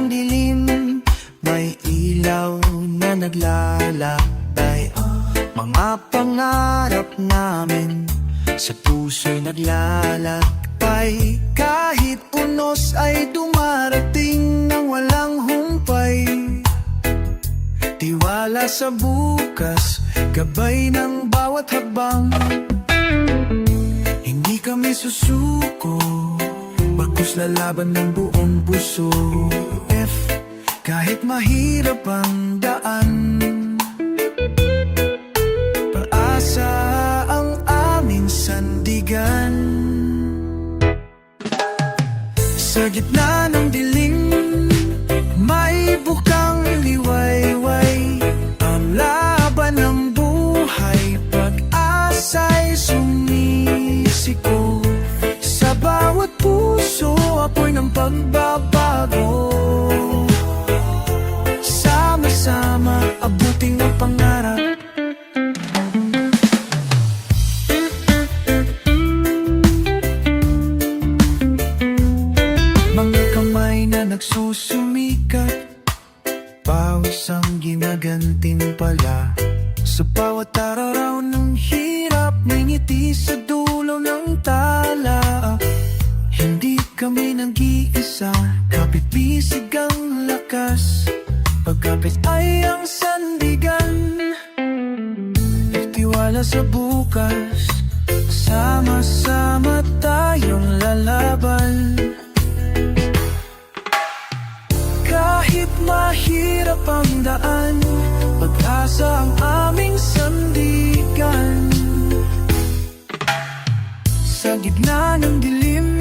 ng dilim, may ilaw na naglalakbay. Mga pangarap namin sa puso'y naglalakbay. Kahit unos ay dumarating nang walang humpay. Tiwala sa bukas, gabay ng bawat habang. Hindi kami susuko, bagkus lalaban ng buong puso. Kahit mahirap ang daan, paasa ang aming sandigan. Sa gitna ng dilim, may bukang liwayway. Ang laban ng buhay, pag-asa'y sumisiko. Sa bawat puso, apoy ng pagbabago. Sama-sama, abuting ang pangarap. Mga kamay na nagsusumikat, pawis ang ginagantimpala. Sa bawat araw ng hirap, may ngiti sa dulo ng tala. Hindi kami nag-iisa, kapit-bisig ang lakas. Pagkapit ay ang sandigan, nagtiwala sa bukas. Sama-sama tayong lalaban. Kahit mahirap ang daan, pag-asa ang aming sandigan. Sa gitna ng dilim,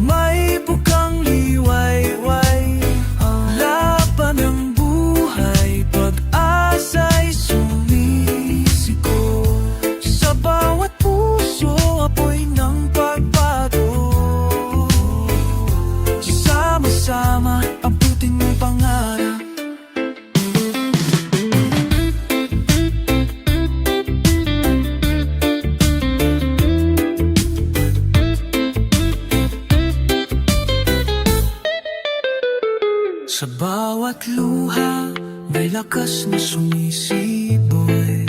may bukang liwayway. Ang laban ng buhay, pag-asa'y sumisiko. Sa bawat puso, apoy ng pagbago. Sama-sama, abutin mo pangarap. Sa bawat luha, may lakas na sumisiboy.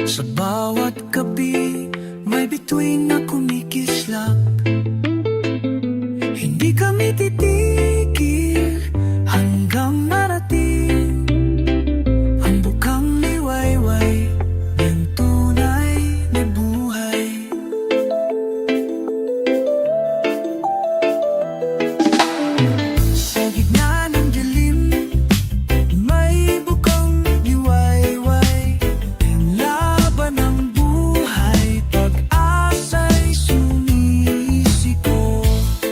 Sa bawat gabi, may bituin na kumikislap. Hindi kami titigil hanggang marating ang bukang liwayway ng tunay na buhay. Sa gitna ng dilim, may bukang liwayway. Ang laban ng buhay, pag-asa'y sumisiko.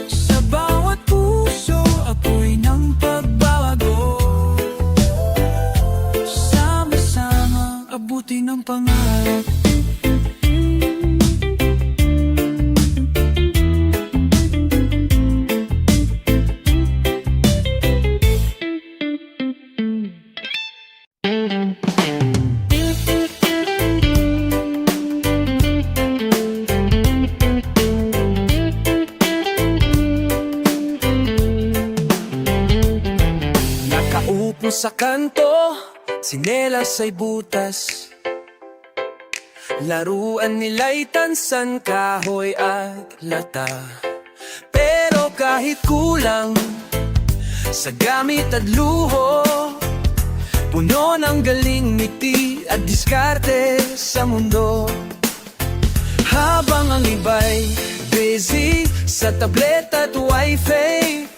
Sa bawat puso, apoy ng pagbabago. Sama-sama, abutin ang pangarap. Nakaupo sa kanto, sinelas ay butas. Laruan nila'y tansan, kahoy at lata. Pero kahit kulang sa gamit at luho, puno ng galing, ngiti at diskarte sa mundo. Habang ang iba'y busy sa tablet at wifi,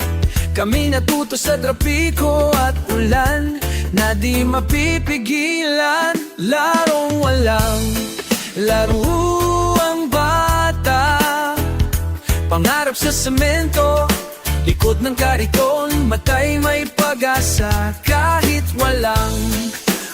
kami natuto sa trapiko at ulan na di mapipigilan. Larong walang laro ang bata, pangarap sa semento, likod ng kariton, matay may pag-asa. Kahit walang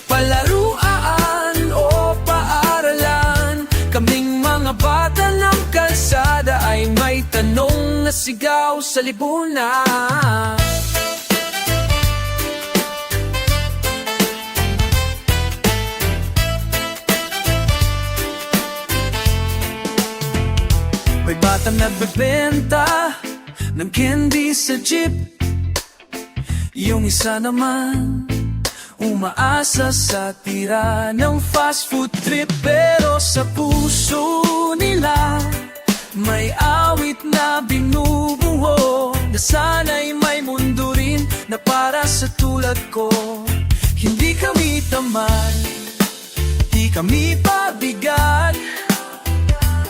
palaruan o paaralan, kaming mga bata ng kalsada ay may tanong na sigaw sa lipunan. May batang nagbebenta ng candy sa jeep, Yung isa naman umaasa sa tira ng fast food trip, pero sa puso nila may awit na binubuo, na sana'y may mundo rin na para sa tulad ko. Hindi kami tamad, di kami pabigat,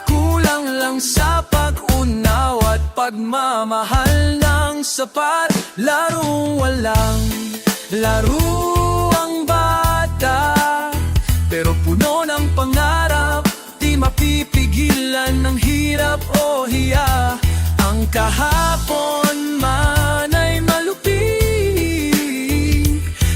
kulang lang sa pag-unaw at pagmamahal ng sapat. Larong walang laro ang bata, pero puno ng pangarap, di mapipigilan ng hirap o hiya. Ang kahapon man ay malupit,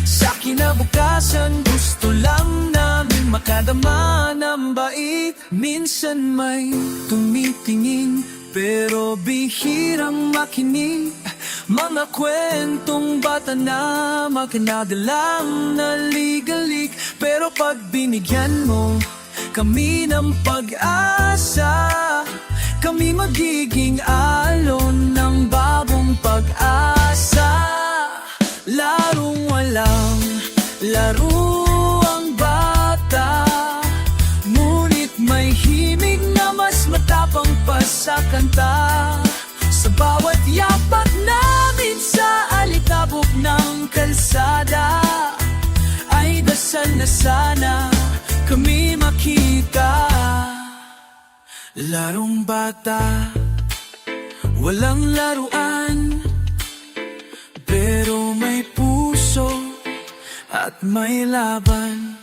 sa kinabukasan gusto lang namin makadama ng bait. Minsan may tumitingin pero bihirang makinig, mga kwentong bata na makinadalang naligalig. Pero pag binigyan mo kami ng pag-asa, kami magiging alon ng bagong pag-asa. Larong walang laro ang bata, ngunit may himig na mas matapang pa sa kanta. Sa bawat yapak namin sa alikabok ng kalsada, ay dasal na sana kami makita. Larong bata, walang laruan, pero may puso at may laban.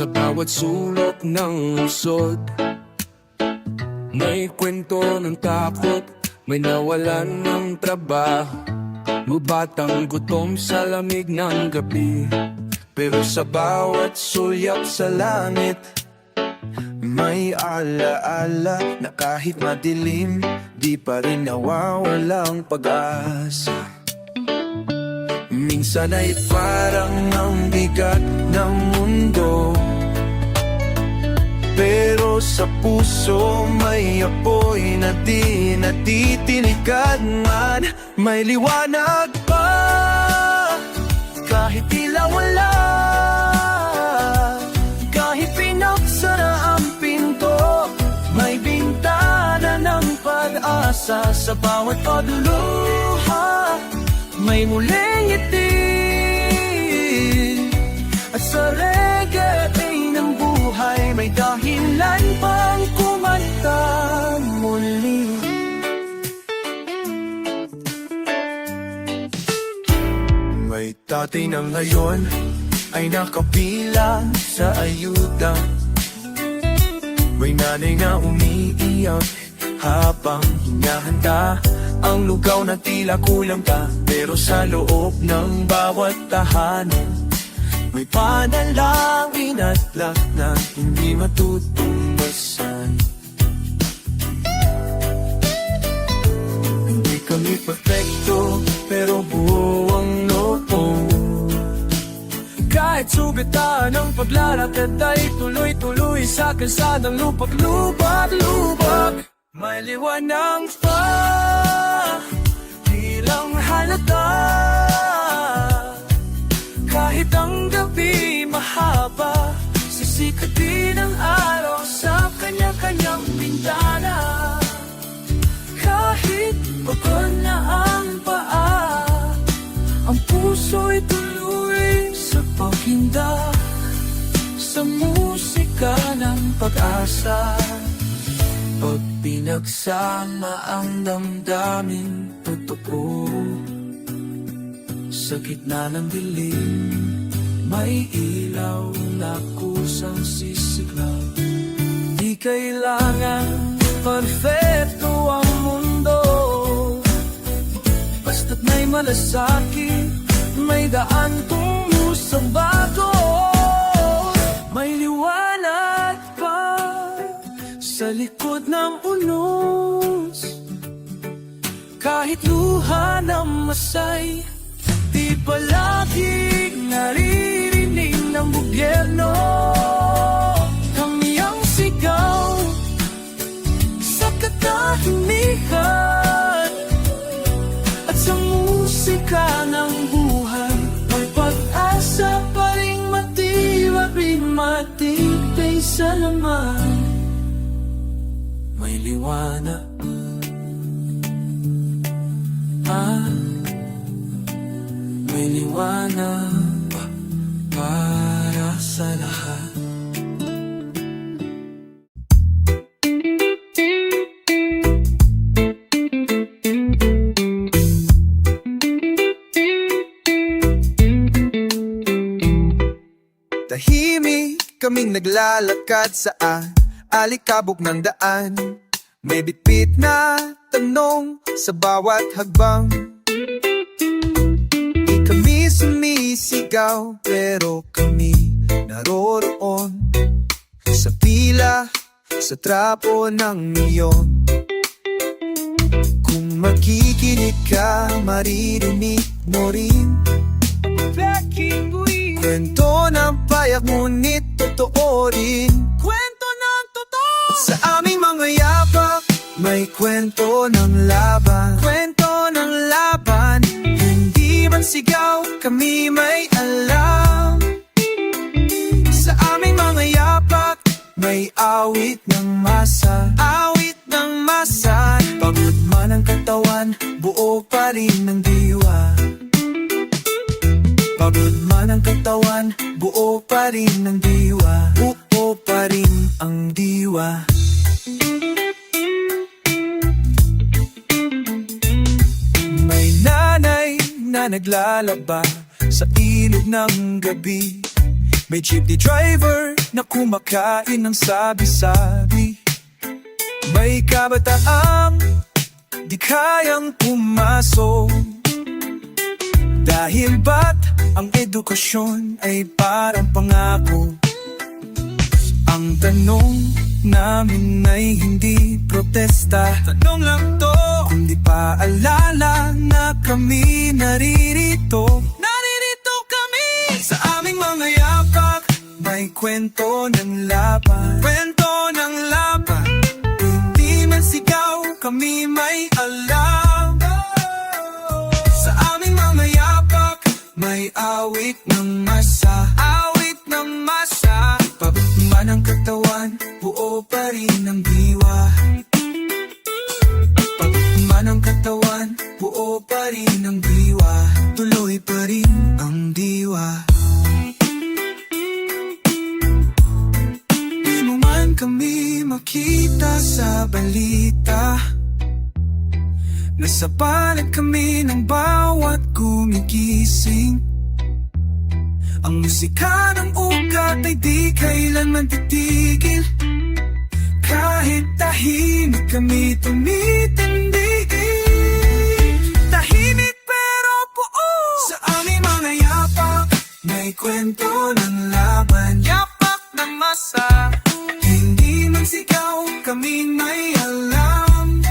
Sa bawat sulok ng usod, may kwento ng takot, may nawalan ng trabaho, mabatang gutom sa lamig ng gabi. Pero sa bawat sulyap sa langit, may alaala na kahit madilim, di pa rin nawawalang pag-asa. Minsan ay parang ang bigat ng mundo, pero sa puso may apoy na di natitiligan. May liwanag pa kahit tila wala, kahit pinagsara ang pinto, may bintana ng pag-asa. Sa bawat pagluluha may muling ngiti, at sa reggae ng buhay may dahilan pang kumanta muli. May tatay na ngayon ay nakapilang sa ayuda, may nanay na umiiyak habang hinahanda ang lugaw na tila kulang pa. Pero sa loob ng bawat tahanan may panalangin at lak na hindi matutumbasan. Hindi kami perfecto, pero buo ang loob. Kahit sugatan ng paglalakad ay tuloy-tuloy sa kalsadang lubak-lubak. May liwanag pa, di lang halata, kahit ang gabi mahaba, sisikat din ang araw sa kanya-kanyang bintana. Kahit pagod na ang paa, ang puso'y tuloy sa paghinda, sa musika ng pag-asa. Pag pinagsama ang damdamin totoo, sa gitna ng dilim may ilaw na kusang sisigla. Di kailangan perfecto malasakit, may daan tungo sa bago. May liwanag pa sa likod ng unos. Kahit luha ng masay, di palaging naririnig ng gobyerno. Kami ang sigaw sa katahimikan at sa musika ng buhay. May pag-asa pa rin matibay, matibay sa laman. May liwanag may liwanag para sa lahat. Tahimik kaming naglalakad sa alikabok ng daan. May bitbit na tanong sa bawat hagbang. Di kami sumisigaw pero kami naroroon sa pila, sa trapo ng milyon. Kung makikinig ka, maririnig mo rin kwento ng payak ngunit totoo rin. Kwento ng totoo sa aming mga yapak. May kwento ng laban, kwento ng laban. Hindi man sigaw, kami may alam. Sa aming mga yapak, may awit ng masa, awit ng masa. Pagod man ang katawan, buo pa rin ng diwa. Pagod man ang katawan, buo pa rin ng diwa. Buo pa rin ang diwa. May nanay na naglalaba sa ilog ng gabi. May jeepney driver na kumakain ng sabi-sabi. May kabataang di kayang pumasok. Dahil ba't ang edukasyon ay parang pangako? Ang tanong namin ay hindi protesta. Tanong lang to, kundi paalala na kami naririto. Naririto kami sa aming mga yapak. May kwento ng laban, kwento ng laban. Hindi man sigaw, kami may alam. Sa aming mga yapak, may awit ng masa, awit ng masa. Pagod man ang katawan, buo pa rin ang diwa. Pagod man ang katawan, buo pa rin ang diwa. Tuloy pa rin ang diwa. Di mo man kami makita sa balita. Nasa palad kami ng bawat gumigising. Ang musika ng ugat ay di kailanman titigil. Kahit tahimik kami tumitindig. Tahimik pero buo sa aming mga yapak. May kwento ng laban, yapak ng masa. Hindi man sigaw, kami may alam.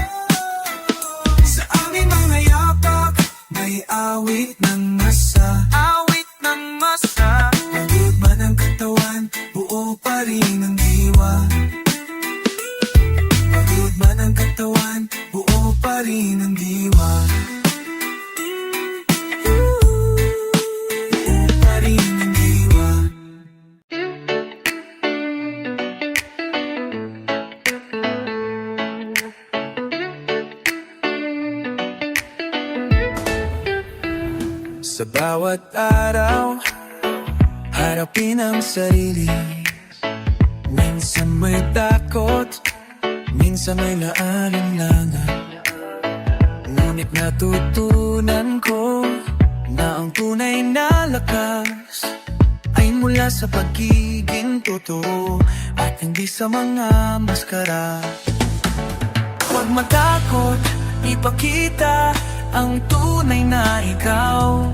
Sa aming mga yapak, may awit ng masa, awit ng masa. Pagod man ang katawan, buo pa rin ang diwa. Pagod man ang katawan, buo pa rin ang diwa. Buo pa rin ang diwa. Sa bawat araw, harapin ang sarili. Minsan may takot, minsan may naalinlangan. Ngunit natutunan ko na ang tunay na lakas ay mula sa pagiging totoo at hindi sa mga maskara. Huwag matakot, ipakita ang tunay na ikaw.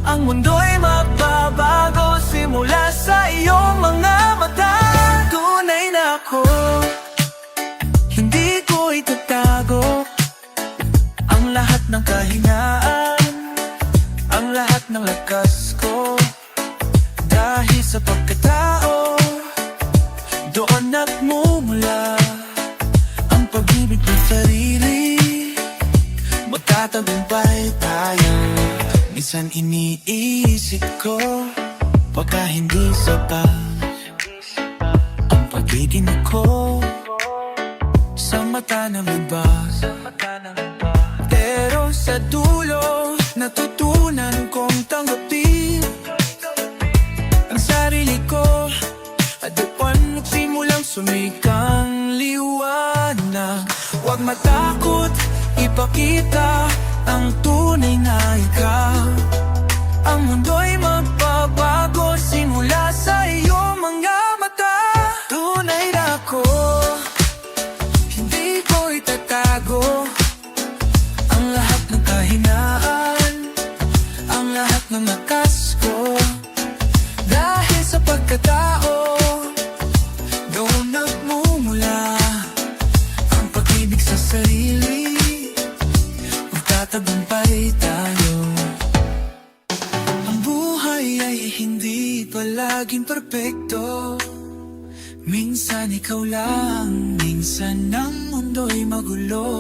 Ang mundo'y magbabago simula sa iyong mga mata. Tunay na ako, hindi ko itatago ang lahat ng kahingaan, ang lahat ng lakas ko. Dahil sa pagkatao, doon nagmumula ang pag-ibig ng sarili. Magtatagumpay tayo. Minsan iniisip ko, baka hindi sapat ang pagiging ako sa mata ng iba. Pero sa dulo, natutunan kong tanggapin ang sarili ko. At doon nagsimulang sumikang liwanag. Huwag matakot, ipakita ang tunay na ikaw. Ang mundo'y magbabago simula sa iyong mga mata. Tunay na ako, hindi ko itatago ang lahat ng kahinaan, ang lahat ng lakas ko. Dahil sa pagkatao, doon nagmumula ang pag-ibig sa sarili. Magtatagumpay tayo. Ang buhay ay hindi palaging perpekto. Minsan ikaw lang, minsan ang mundo'y magulo.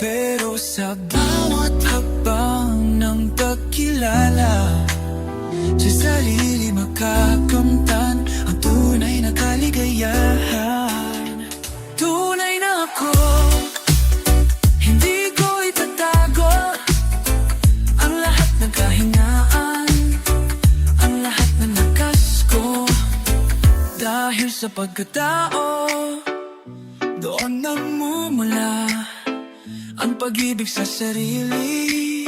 Pero sa bawat hakbang ng pagkilala, sa sarili makakamtan ang tunay na kaligayahan. Tunay na ako, hindi ko itatago ang lahat ng kahingaan, ang lahat ng lakas ko. Dahil sa pagkatao, doon nagmumula ang pag-ibig sa sarili.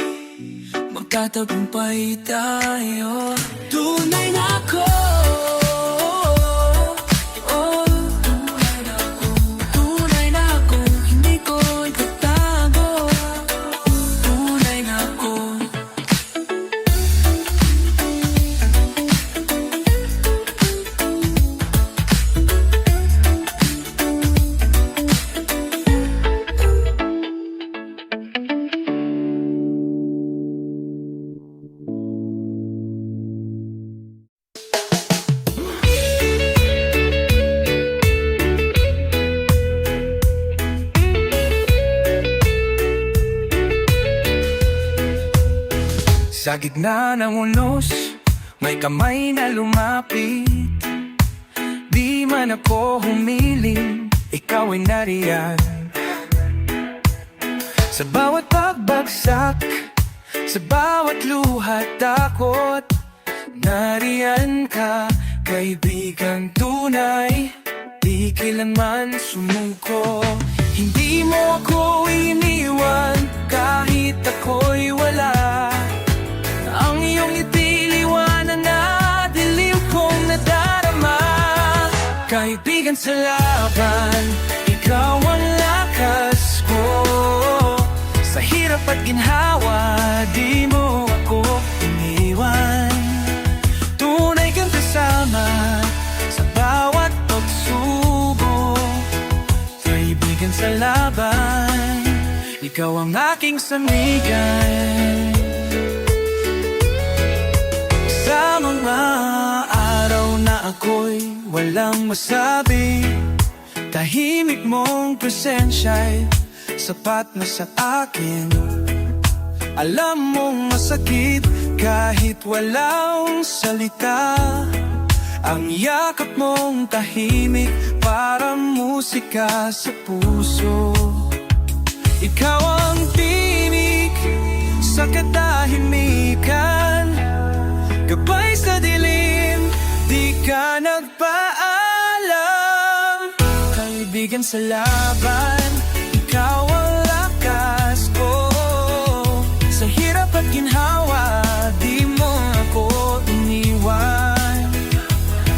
Magtatagumpay tayo. Tunay na ako, tunay na ako, hindi ko itatago. Tunay na ako. Sa gitna ng unos, may kamay na lumapit. Di man ako humiling, ikaw ay nariyan. Sa bawat pagbagsak, sa bawat luha't takot, nariyan ka, kaibigang tunay. Di kailanman sumuko. Hindi mo ako iniwan, kahit ako'y wala. Ang iyong itiliwanan na dilim kong nadarama. Kaibigan sa laban, ikaw ang lakas ko. Sa hirap at ginhawa, di mo ako iniwan. Tunay kang kasama sa bawat pagsubok. Kaibigan sa laban, ikaw ang aking sandigan. Sa mga araw na ako'y walang masabi, tahimik mong presensya'y sapat na sa akin. Alam mong masakit kahit walang salita. Ang yakap mong tahimik para musika sa puso. Ikaw ang tinig sa katahimikan, gabay sa dilim, di ka nagpaalam. Kaibigan sa laban, ikaw ang lakas ko. Sa hirap at ginhawa, di mo ako iniwan.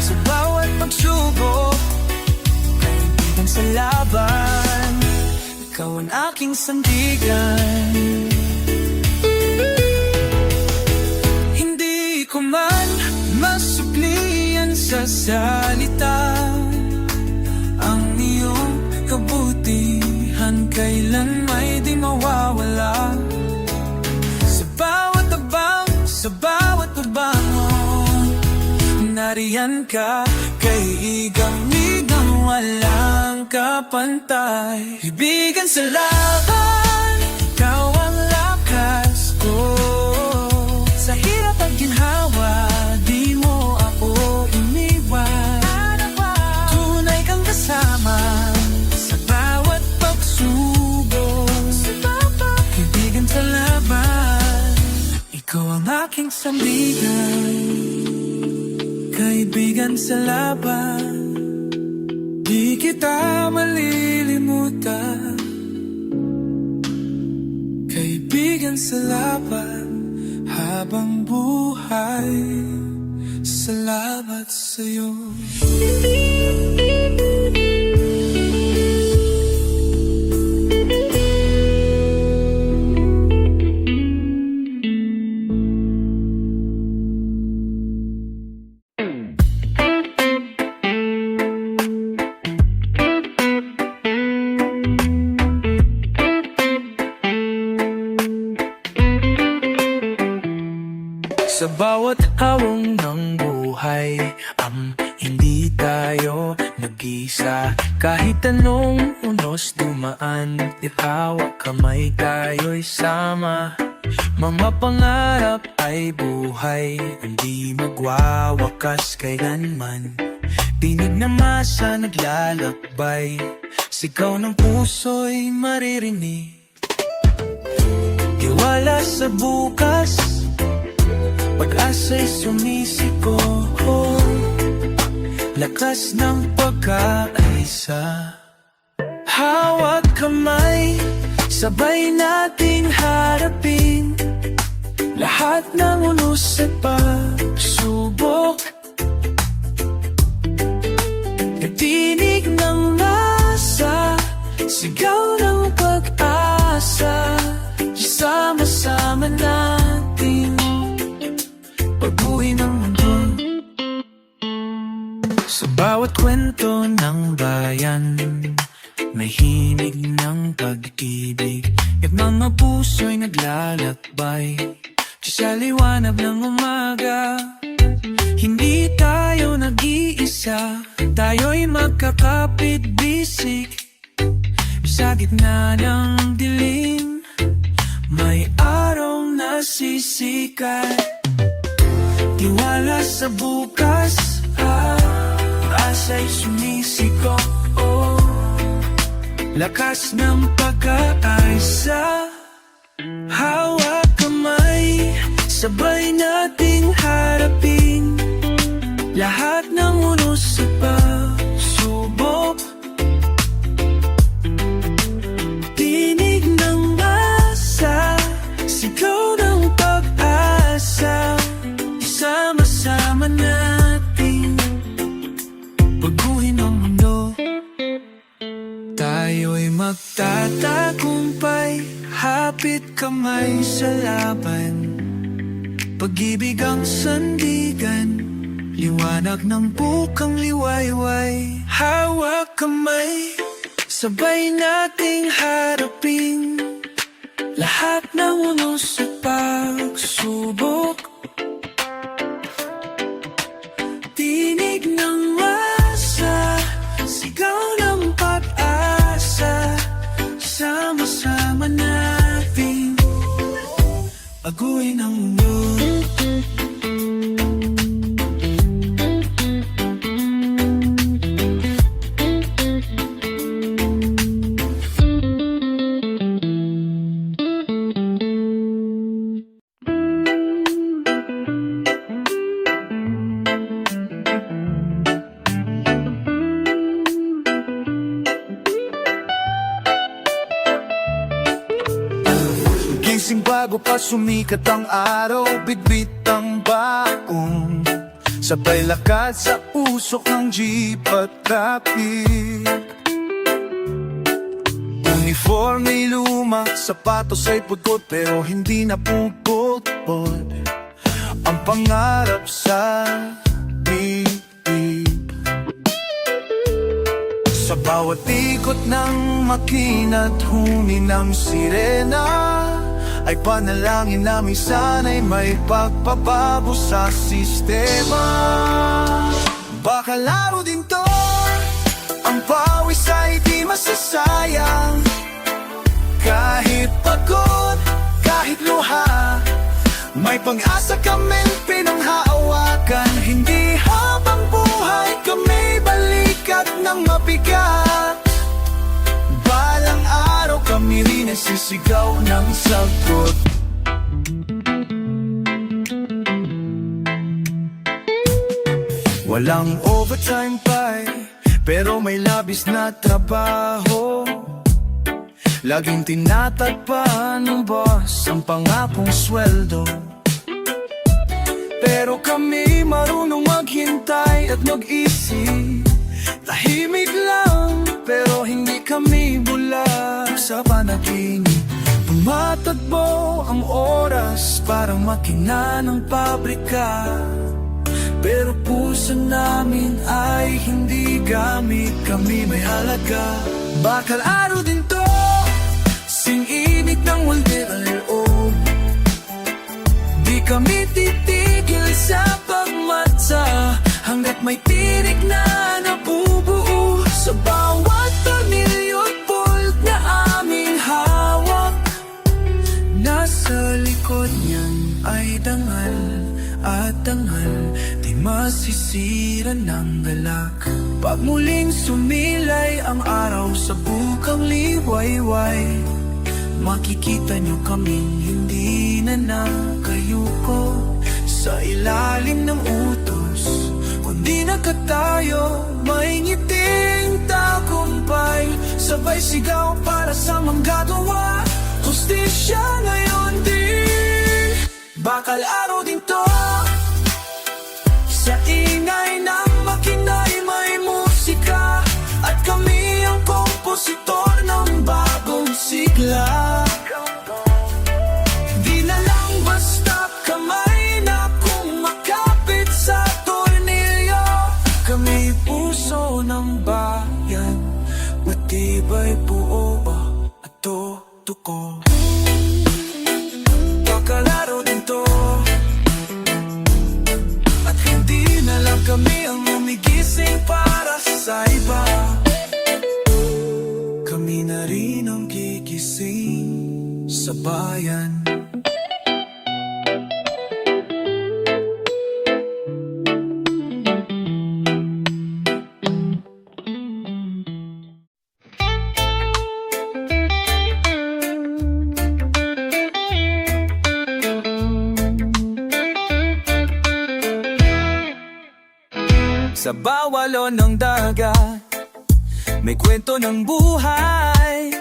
Sa bawat pagsubok, kaibigan sa laban, ikaw ang aking sandigan. Hindi ko man masuklian sa salita ang iyong kabutihan, kailan may di mawawala. Sa bawat abang, sa bawat ubangon, nariyan ka, kaigang-igang walang kapantay. Ibigan sa laban, ikaw ang lakas ko. Sa hirap at ginhawa, di mo ako iniwan. Tunay kang kasama sa bawat pagsubok. Ibigan sa laban, ikaw ang aking sandigan. Kaibigan sa laban, di kita malilimutan. Kaibigan sa laban, habang buhay, salamat sa'yo. Sa bawat hawong ng buhay, hindi tayo nag-isa. Kahit anong unos dumaan, hawak kamay tayo'y sama. Mga pangarap ay buhay, hindi magwawakas kailanman. Tinig na masa naglalakbay, sigaw ng puso'y maririnig. Tiwala sa bukas, pag-asa'y sumisiko, lakas ng pagkakaisa. Hawak kamay, sabay nating harapin lahat ng unos at pagsubok. Nagtinig ng masa, sigaw ng pag-asa, sama-sama natin pag-uwi ng mundo. Sa bawat kwento ng bayan, may himig ng pag-ibig, at mga puso'y naglalakbay sa liwanag ng umaga. Hindi tayo nag-iisa, tayo'y magkakapit-bisik. Sa gitna ng dilim, may araw na sisikat. Tiwala sa bukas, asa'y sumisiko, lakas ng pagkakaisa. Hawak kamay, sabay nating harapin lahat ng unos at pagsubok. Tinig ng masa, sigaw ng pag-asa, sama-sama natin pag-uwi ng mundo. Tayo'y magtatagumpay, hapit kamay sa laban. Pag-ibig ang sandigan, liwanag ng bukang liwayway. Hawak kamay, sabay nating harapin lahat ng unos at pagsubok. Tinig ng masa, sigaw ng pag-asa, sama-sama natin pag-uwi ng mundo. Gising bago pa sumikat ang araw, bitbit ang baong, sabay lakad sa usok ng jeep at traffic. Uniforme luma, sapatos ay pudpod pero hindi na puputpod. Ang pangarap sa bibig. Sa bawat ikot ng makina at huni ng sirena, ay panalangin namin sana'y may pagpabago sa sistema. Baka laro din to, ang pawis ay di masasayang. Kahit pagod, kahit luha, may pag-asa kaming pinanghahawakan. Hindi habang buhay kami balikat ng mabigat. Balang araw kami rin nagsisigaw ng sagot. Walang overtime pay, pero may labis na trabaho. Laging tinatagpan ng boss ang pangakong sweldo. Pero kami marunong maghintay at mag-isip. Tahimik lang, pero hindi kami bula sa panaginip. Tumatagbo ang oras, parang makina ng pabrika. Pero puso namin ay hindi gamit, kami may halaga. Bakal araw din to, sing-init ng walde-aloob. Di kami titigil sa pagmatsa, hanggat may tirik na nabubuo. Sa bawat tornilyo at bolt na aming hawak, nasa likod niyan ay dangal at dangal, di masisira ng galak. Pag muling sumilay ang araw sa bukang liwayway, makikita nyo kaming hindi na nakayuko sa ilalim ng utos, kundi nakatayo, may ngiting tagumpay. Sabay sigaw para sa manggagawa, hustisya ngayon din. Bakal araw din to, sa ingay ng makina'y may musika, at kami ang kompositor ng bagong sigla. Di na lang basta kamay na kumakapit sa tornilyo, kami puso ng bayan, matibay buo at tutuko. Bakalaro din to, at hindi na lang kami ang umigising para sa iba. Kami na rin ang gigising sa bayan. Sa bawalo ng dagat, may kwento ng buhay,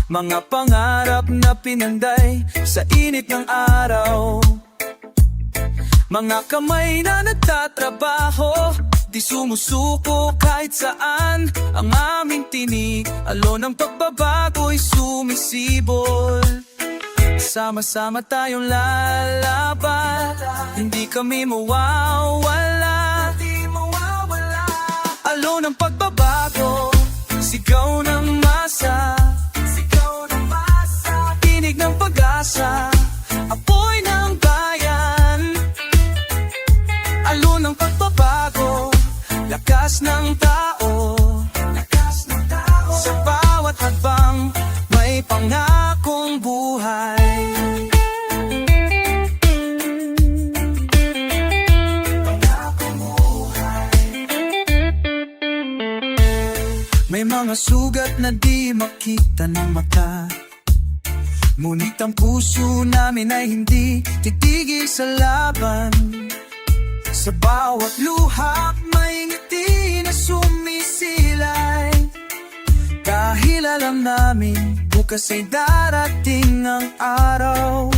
mga pangarap na pinanday sa init ng araw. Mga kamay na nagtatrabaho, di sumusuko kahit saan. Ang aming tinig, alon ng pagbabago'y sumisibol. Sama-sama tayong lalaban, hindi kami mawawala. Alon ng pagbabago, sigaw ng masa, tinig ng pag-asa, apoy ng bayan. Alon ng pagbabago, lakas ng tao, sa bawat hakbang may pangakong buhay. May mga sugat na di makita ng mata, ngunit ang puso namin ay hindi titigil sa laban. Sa bawat luha may ngiti na sumisilay, dahil alam namin bukas ay darating ang araw.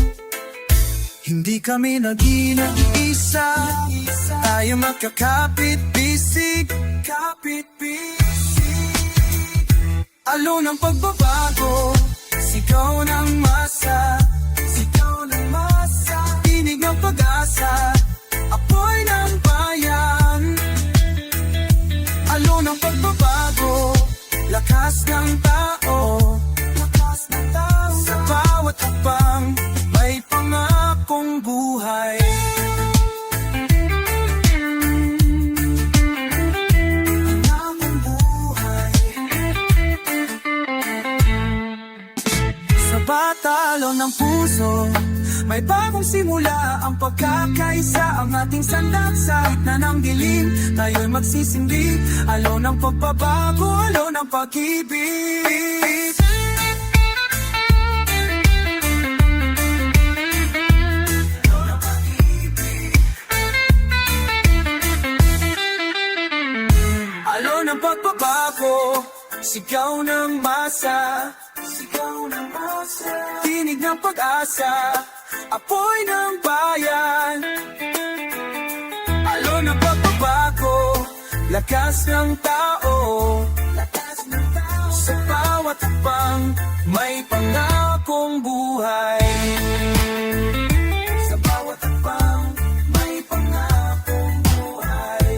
Hindi kami nag-iisa, tayo magkakapit-bisig, kapit-bisig. Alon ng pagbabago, sigaw ng masa, sigaw ng masa, tinig ng pag-asa, apoy ng bayan. Alon ng pagbabago, lakas ng tao, lakas ng tao, sa bawat hakbang, may pangakong buhay. Pangakong buhay. Sa batalo ng puso, may bagong simula ang pagkakaisa, ang ating sandat sa gitna ng dilim. Tayo'y magsisindi, alon ng pagbabago, alon ng pag-ibig. Alon ng pagbabago, sigaw ng masa, sigaw ng masa, tinig ng pag-asa, apoy ng bayan. Alon ng pagbabago, lakas ng tao, lakas ng tao, sa bawat hakbang, may pangakong buhay. Sa bawat hakbang, may pangakong buhay.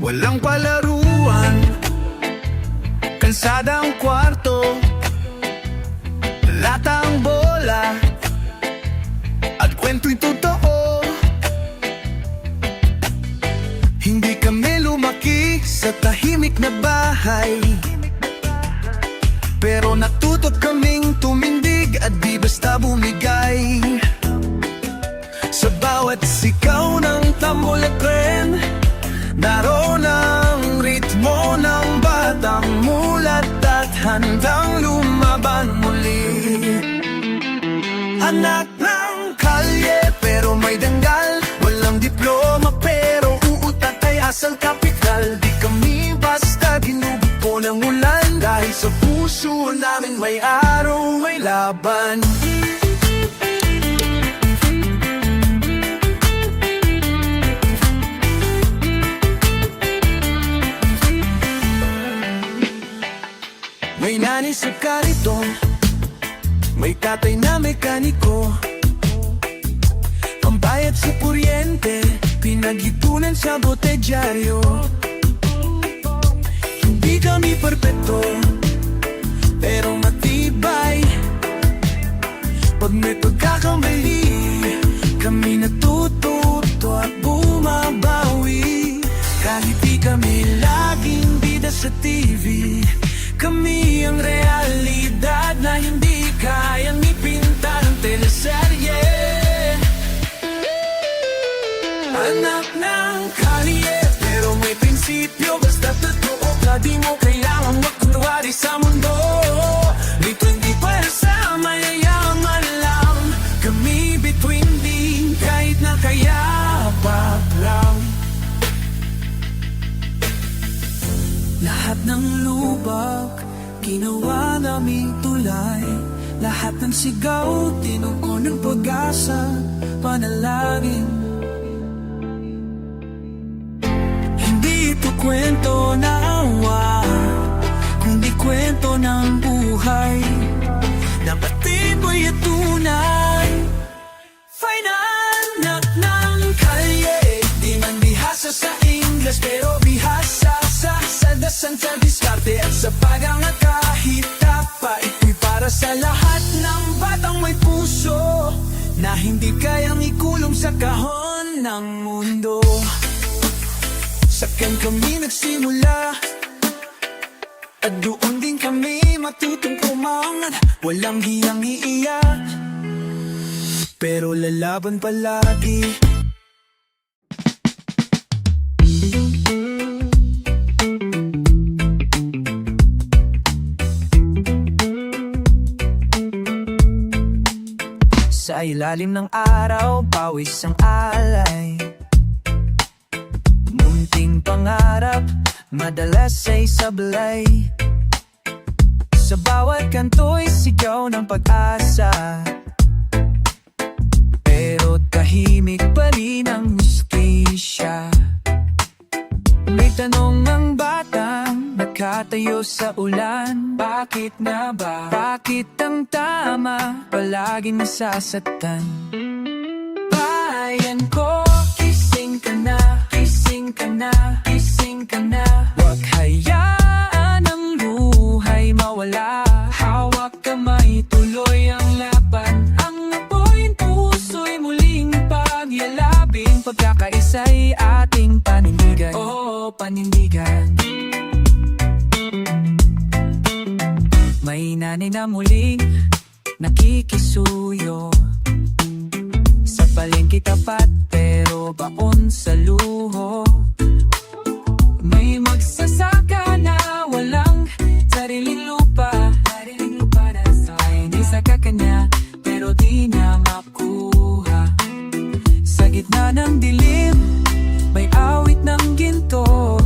Walang palaruan, kansadang kwarto, latang bola, at kwento'y totoo. Hindi kami lumaki sa tahimik na bahay, pero natuto kaming tumindig at di basta bumigay. Sa bawat sikaw ng tambol at tren, naroon ang ritmo ng batang mulat at handang lumaban muli. Anak ng kalye pero may danggal, walang diploma pero uutat ay asal kapital. Di kami basta ginubuko ng ulan, dahil sa puso namin may araw, may laban. May nanay sa kariton, may tatay na mekaniko, pambayad sa kuryente, pinag-ipunan sa botedyaryo. Hindi kami perpekto, pero matibay. Pag may pagkakamali, kami natututo at bumabawi. Kahit di kami laging bida sa TV, kami ang realidad na hindi kayang ipinta ng teleserye. Anak ng kalye, pero may prinsipyo, basta totoo ka, di mo kailangang magkunwari sa mundo. Dito hindi para sa mayayaman lang, kami between din, kahit na kayapag lang. Lahat ng lubak, ginawa naming tulay. Lahat ng sigaw, tinugon ng pag-asa, panalangin. Hindi ito kwento na awa, kundi kwento ng buhay. Napatid mo'y tunay. Fine anak ng kalye, di man bihasa sa Ingles, pero bihasa sa dasan, sa diskarte at sa pagangat. Kahit tapa, ito'y para sa lahat ng batang may puso, na hindi kayang ikulong sa kahon ng mundo. Sakan kami nagsimula, at doon din kami matutong pumangat. Walang hiyang iiyak, pero lalaban palagi. Sa ilalim ng araw, pawis ang alay. Munting pangarap, madalas ay sablay. kanto'y sigaw ng pag-asa, pero tahimik pa rin ang hustisya. May tanong ang batang nakatayo sa ulan, bakit nga ba? Bakit ang tama palaging nasasaktan? Bayan ko, gising ka na, gising ka na, gising ka na. Huwag hayaan ang luhay mawala, hawak kamay, tuloy ang laban. Ang apoy puso'y muling pagyalabing, pagkakaisa'y ating panindigan. Oh, panindigan. May nanay na muling nakikisuyo sa palengke tapat, pero baon sa luho. May magsasaka na walang sariling lupa na sa hindi sa kakanya, pero di niya makuha. Sa gitna ng dilim, may awit ng ginto,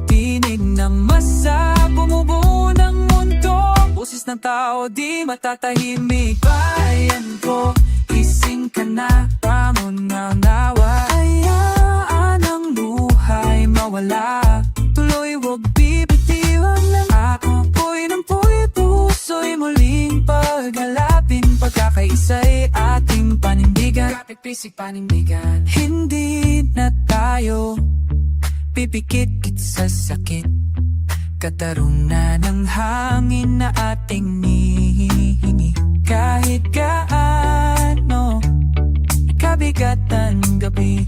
tinig ng masa, bumubuo ng mundo. Boses ng tao di matatahimik. Bayan ko, gising ka na, pamon ng nawa. Hayaan ang luhay mawala, tuloy wag bibitiwan ng ako. Po'y ng puso'y muling paghalapin, pagkakaisa'y ating panindigan. Kapipisik panindigan. Hindi na tayo pipikit sa sakit, kataruna ng hangin na ating nihingi. Kahit gaano kabigatan gabi,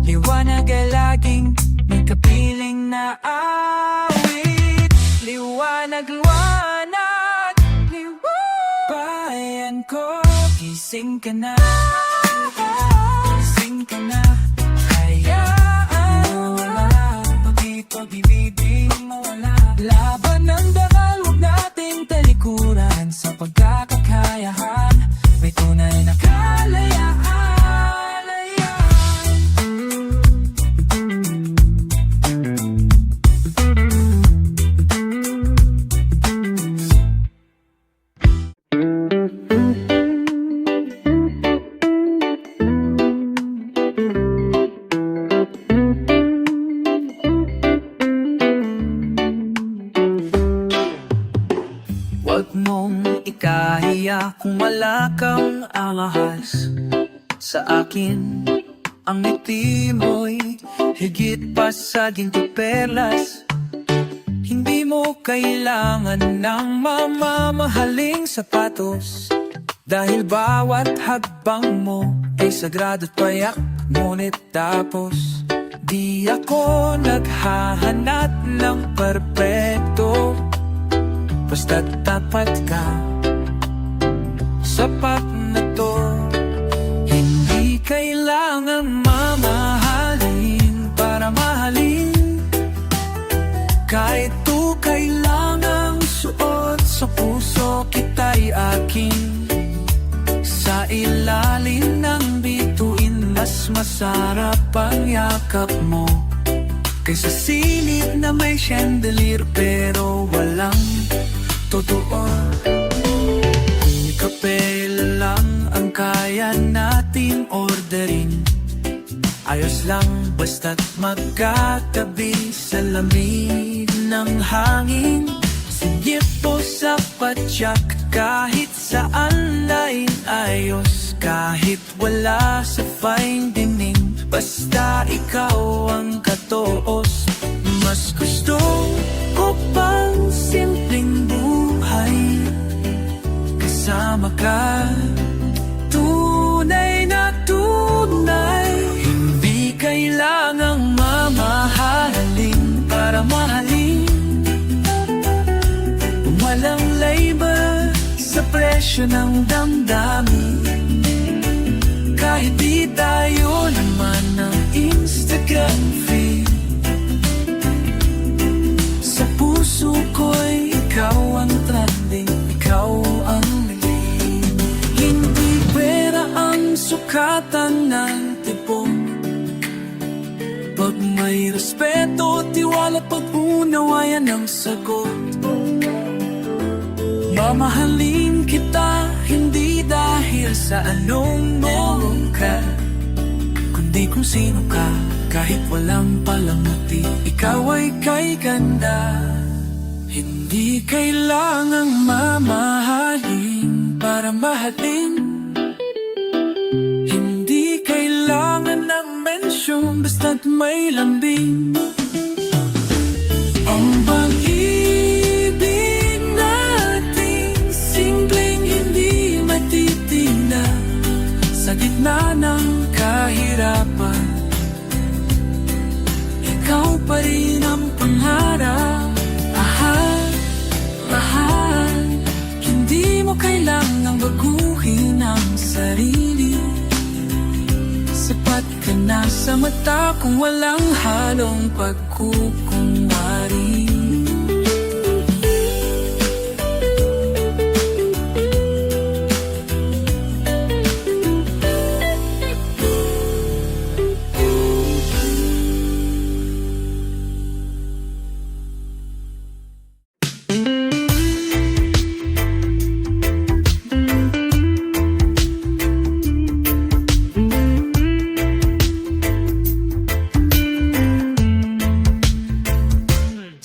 liwanag ay laging may kapiling na awit. Liwanag, liwanag, liwanag. Bayan ko, gising ka na, gising ka na. Hayaan mawala, pag-ibig mawala. Laban ng dakal, huwag nating talikuran. Sa pagkakakayahan, may tunay na kalayaan. Huwag mong ikahiya kung wala kang ahas sa akin. Ang ngiti mo'y higit pa sa ginto perlas. Hindi mo kailangan ng mamamahaling sapatos, dahil bawat hagbang mo ay sagrado't payak. Ngunit tapos, di ako naghahanap ng perpekto, basta't tapat ka, sapat na to. Hindi kailangan mamahalin para mahalin, kahit to kailangang suot sa puso kita'y akin. Sa ilalim ng bituin, mas masarap ang yakap mo kaysa silid na may chandelier pero walang totoo. Kape lang ang kaya nating orderin, ayos lang basta't magkatabi sa lamig ng hangin. Sige po sa patyak, kahit saan lain ayos, kahit wala sa fine dining, basta ikaw ang katoos. Mas gusto ko pang simpleng buhay, kasama ka, tunay na tunay. Hindi kailangang mamahalin para mahalin, walang labor sa presyo ng damdamin. Kahit di tayo naman ng Instagram feed, sa puso ko'y ikaw ang trending, ikaw ang lead. Hindi pera ang sukatan ng tipong, pag may respeto, tiwala, pag-unawayan ang sagot. Mamahalin kita, hindi dahil sa anong meron ka, kundi kung sino ka. Kahit walang palamuti, ikaw ay kay ganda. Hindi kailangang mamahalin para mahalin. Hindi kailangan ng mensyon, basta't may lambing. Ang pag-ibig natin, simpleng hindi matitina. Sa gitna ng kahirapan, ikaw pa rin ang pangarap. Mahal, hindi mo kailangang baguhin ang sarili. Sapat ka na sa mata kung walang halong pagkukunwari.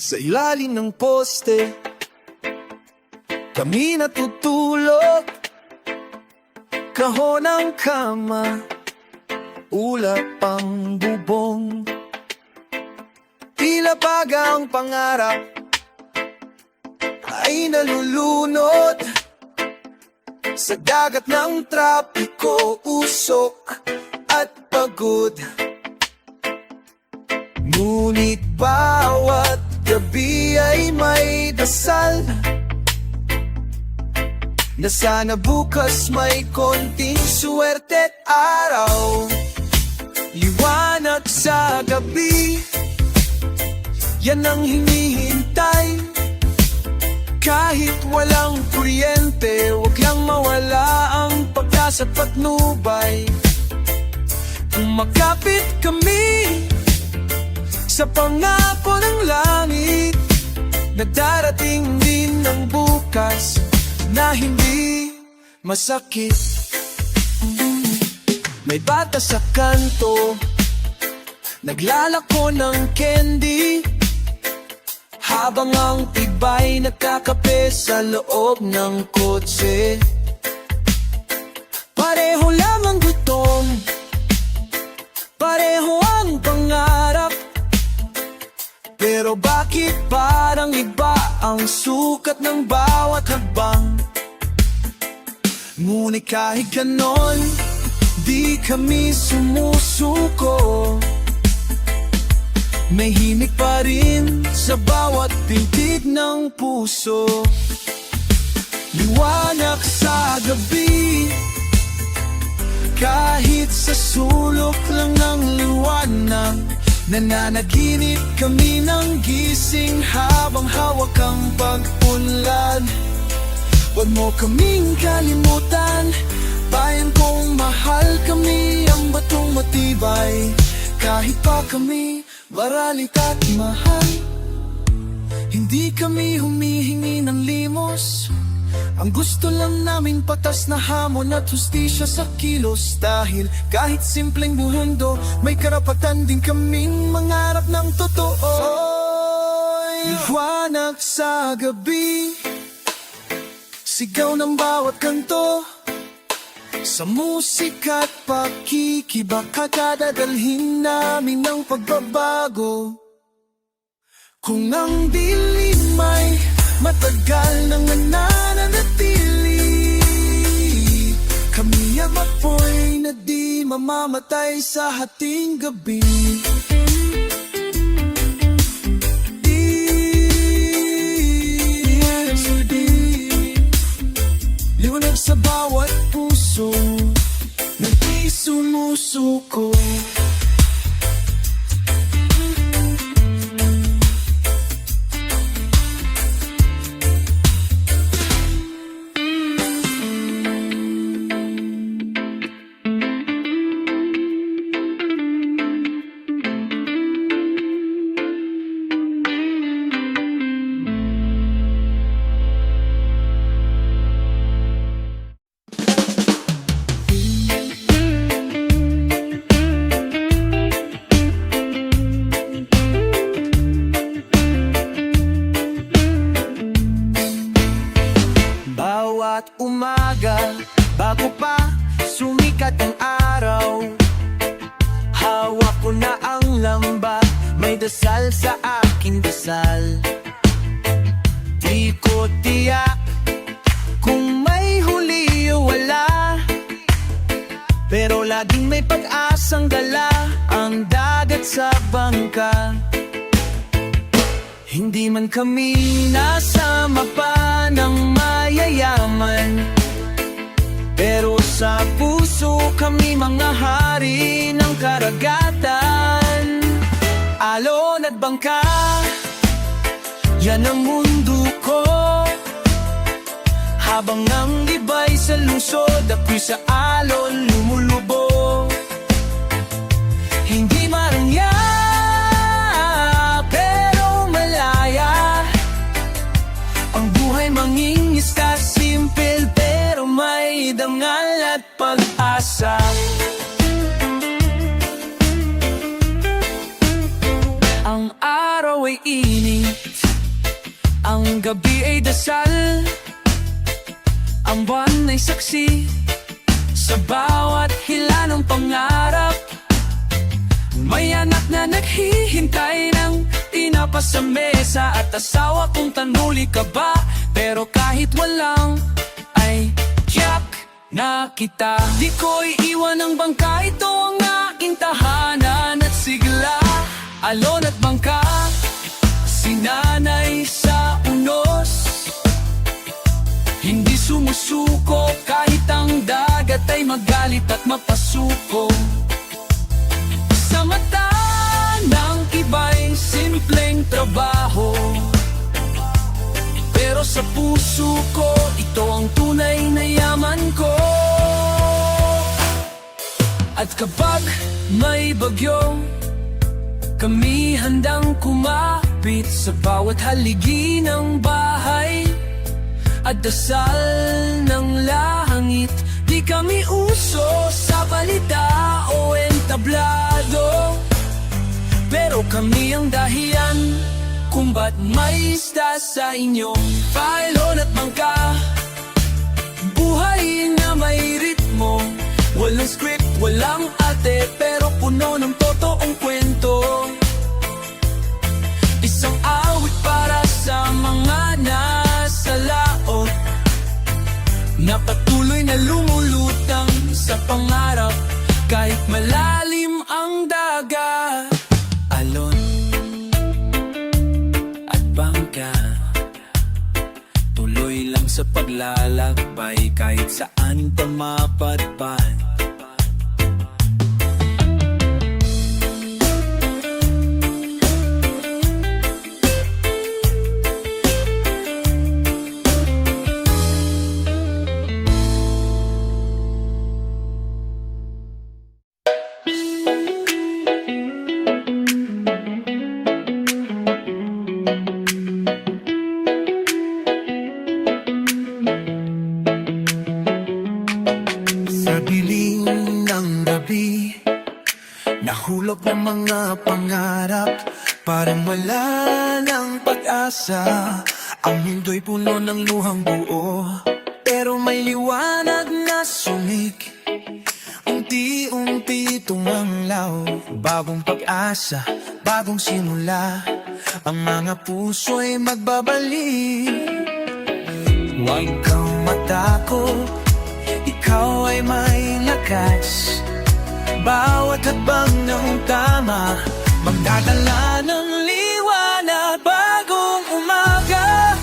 Sa ilalim ng poste, kami natutulog. Kahon ng kama, ulap ang bubong. Tila bagang pangarap ay nalulunod sa dagat ng trapiko, usok at pagod. Ngunit bawat gabi ay may dasal na sana bukas may konting suwerte't araw. Liwanag sa gabi, yan ang hinihintay. Kahit walang kuryente, huwag lang mawala ang pag-asa at patnubay. Umakapit kami sa pangako ng langit, na darating din ng bukas na hindi masakit. May bata sa kanto, naglalako ng candy, habang ang tibay nagkakape sa loob ng kotse. Pareho lang ang gutom, pareho ang pangarap, pero bakit parang iba ang sukat ng bawat hakbang? Ngunit kahit ganon, di kami sumusuko. May himig pa rin sa bawat tintig ng puso. Liwanag sa gabi, kahit sa sulok lang ng liwanag. Nananaginip kami ng gising habang hawak ang pag-unlad. Huwag mo kaming kalimutan, bayan kong mahal kami, ang batong matibay. Kahit pa kami maralit at mahal, hindi kami humihingi ng limos. Ang gusto lang namin patas na hamon at hustisya sa kilos. Dahil kahit simpleng mundo, may karapatan din kaming mangarap ng totoo. Liwanag sa gabi, sigaw ng bawat kanto, sa musika at pakikibaka, kadadalhin namin ng pagbabago. Kung ang dilim ay matagal nang nananatili, kami ang apoy na di mamamatay sa hating gabi. Liwanag sa bawat puso, nag-isumusuko. bawat umaga. Bago pa sumikat ang araw, hawak ko na ang lamba, may dasal sa aking dasal. Di ko tiyak kung may huli o wala, pero laging may pag-asang dala ang dagat sa bangka. Hindi man kami nasama pa ng mayayaman, pero sa puso kami mga hari ng karagatan. Alon at bangka, yan ang mundo ko. Habang ang iba'y sa lungsod, ako'y sa alon lumulubog. Hindi marangya, pero malaya. Ang buhay mangingisda, simple pero may dangal at pag-asa. Ang araw ay init, ang gabi ay dasal, ang buwan ay saksi sa bawat hila ng pangarap. May anak na naghihintay ng tinapa sa mesa, at asawa kung tanuli ka ba, pero kahit walang ay tiyak na kita. Di ko iiwan ang bangka, ito ang aking tahanan at sigla. Alon at bangka, sinanay sa unos, hindi sumusuko kahit ang dagat ay magalit at mapasuko. Sa mata ng iba'y simpleng trabaho, pero sa puso ko, ito ang tunay na yaman ko. At kapag may bagyo, kami handang kumapit sa bawat haligi ng bahay at dasal ng langit. Di kami uso sa balita o entablado, pero kami ang dahilan kung ba't may isda sa inyong pailon at bangka. Buhay na may ritmo, walang script, walang ate, pero puno ng totoong kwento. Isang awit para sa mga nasa laot, na patuloy na lumulutang sa pangarap kahit malalim ang dagat. Alon at bangka, tuloy lang sa paglalakbay kahit saan pa mapadpad. Sa dilim ng gabi, nahulog ng mga pangarap, parang wala ng pag-asa. Ang mundo'y puno ng luhang buo, pero may liwanag na sumik. Unti-unti tumanglaw, bagong pag-asa, bagong simula. Ang mga puso'y magbabalik. Huwag kang matakot, ikaw ay may lakas. Bawat habang ng tama, magdadala ng liwanag. Bagong umaga,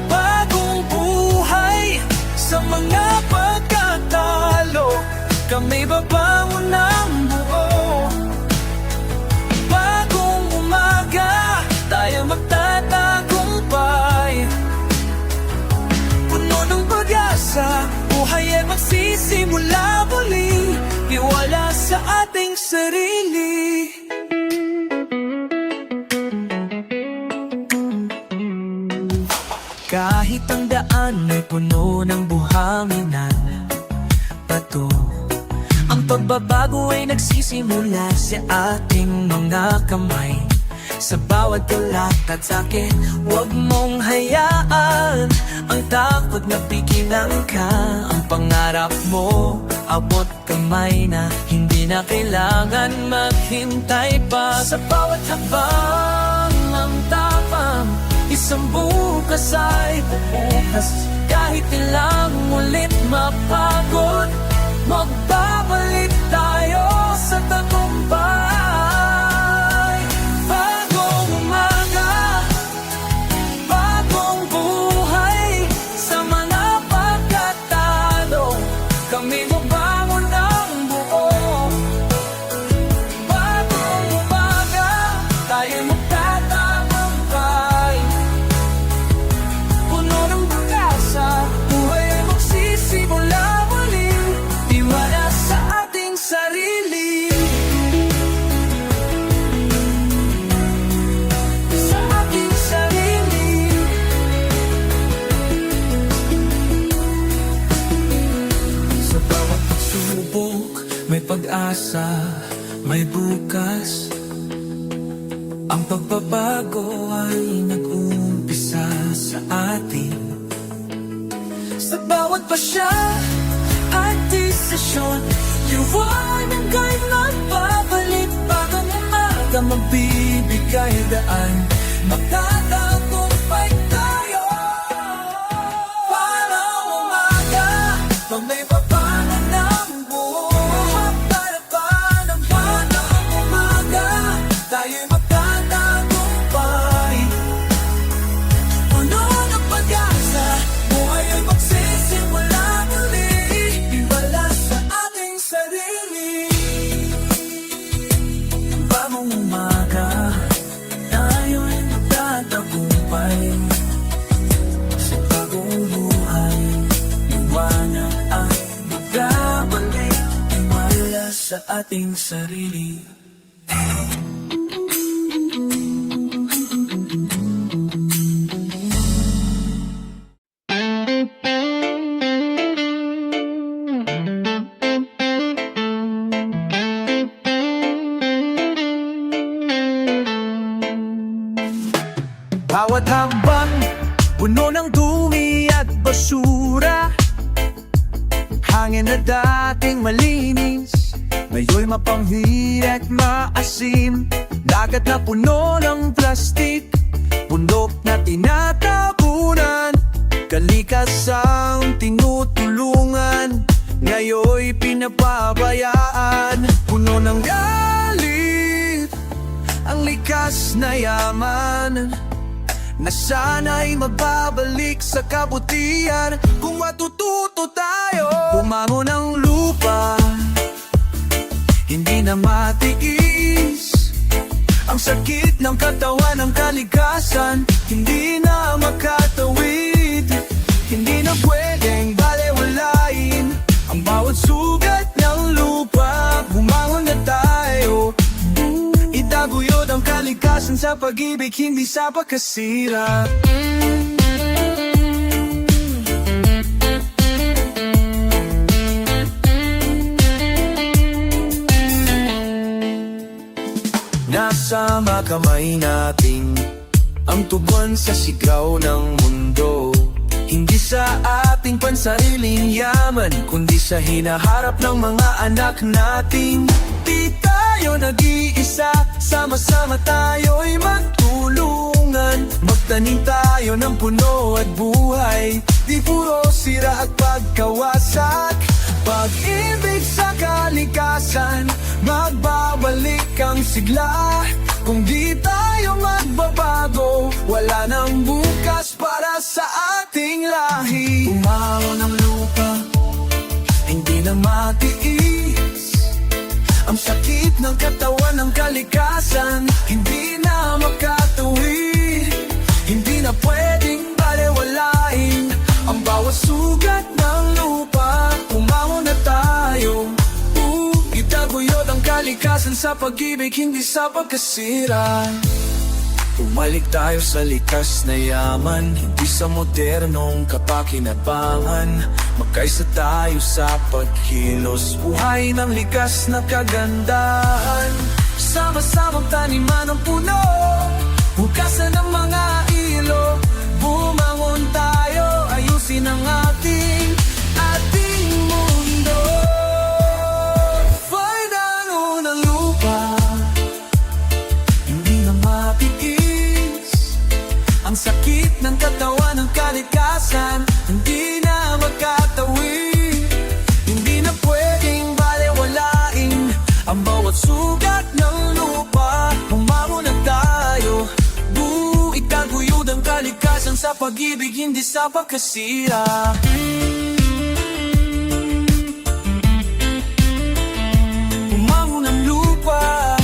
bagong buhay, sa mga pagkatalo, kami babangon ng buo. Bagong umaga, tayo magtatagumpay. Puno ng pag-asa, buhay ay magsisimula muli. Iwala sa ating sarili. Kahit ang daan ay puno ng buhanginan, bato, ang pagbabago ay nagsisimula sa ating mga kamay. Sa bawat lakad sa'kin, huwag mong hayaan ang takot Pag napigilan ka, ang pangarap mo abot kamay na, hindi na kailangan maghintay pa. Sa bawat habang ang tapang, isang bukas ay bukas. Kahit ilang ulit mapagod, magbabalik tayo sa tagumpay. Bagong umaga, bagong buhay, sa mga pagkatalo, kami mabangon ng buo. Bagong umaga, tayo magtatagumpay. Puno ng pag-asa, buhay ay magsisimula muli. Tiwala sa ating sarili, sa ating sarili. Sa bawat pagsubok, may pag-asa, may bukas. Ang pagbabago ay nag-uumpisa sa atin. Sa bawat pasya at desisyon, liwanag ay magbabalik. Bagong umaga, magbibigay daan, magtatagumpay tayo. Parang umaga, pag may papanan ng buhay, para pa ng parang umaga, tayo'y magtatagumpay. Puno ng pag-asa, buhay ay magsisimula muli. Tiwala sa ating sarili. Bagong umaga, tayo'y magtatagumpay. Sa bagong buhay, liwanag ay magbabalik. Tiwala sa ating sarili. Bawat habang puno ng dumi at basura, hangin na dating malinis, ngayon'y mapanghi at maasim. Dagat na puno ng plastik, bundok na tinatabunan, kalikasang tinutulungan, ngayon'y pinapabayaan. Puno ng galit ang likas na yaman, na sana'y magbabalik sa kabutihan kung matututo tayo. Bumangon ng lupa, hindi na matiis, ang sakit ng katawan ng kalikasan, hindi na makatawid. Hindi na pwedeng balewalain ang bawat sugat ng lupa. Bumangon na tayo, itaguyod ang kalikasan sa pag-ibig, hindi sa pagkasira. Nasa mga kamay natin ang tugon sa sigaw ng mundo. Hindi sa ating pansariling yaman, kundi sa hinaharap ng mga anak natin. Di tayo nag-iisa, sama-sama tayo'y magtulungan. Magtanim tayo ng puno at buhay, di puro sira at pagkawasak. Pag-ibig sa kalikasan, magbabalik ang sigla. Kung di tayo magbabago, wala nang bukas para sa ating lahi. Umaon ang lupa, hindi na matiis, ang sakit ng katawan ng kalikasan, hindi na makatuwid. Hindi na pwedeng balewalain ang bawat sugat ng lupa. Umaon na tayo, itaguyod ang kalikasan sa pag-ibig, hindi sa pagkasira. Bumalik tayo sa likas na yaman, hindi sa modernong kapakinabangan. Magkaisa tayo sa pagkilos, buhay ng likas na kagandahan. Sama-samang taniman ng puno, hugasan ng mga ilo. Bumangon tayo, ayusin ang pag-ibig hindi sa pagkasira. Umango ng lupa,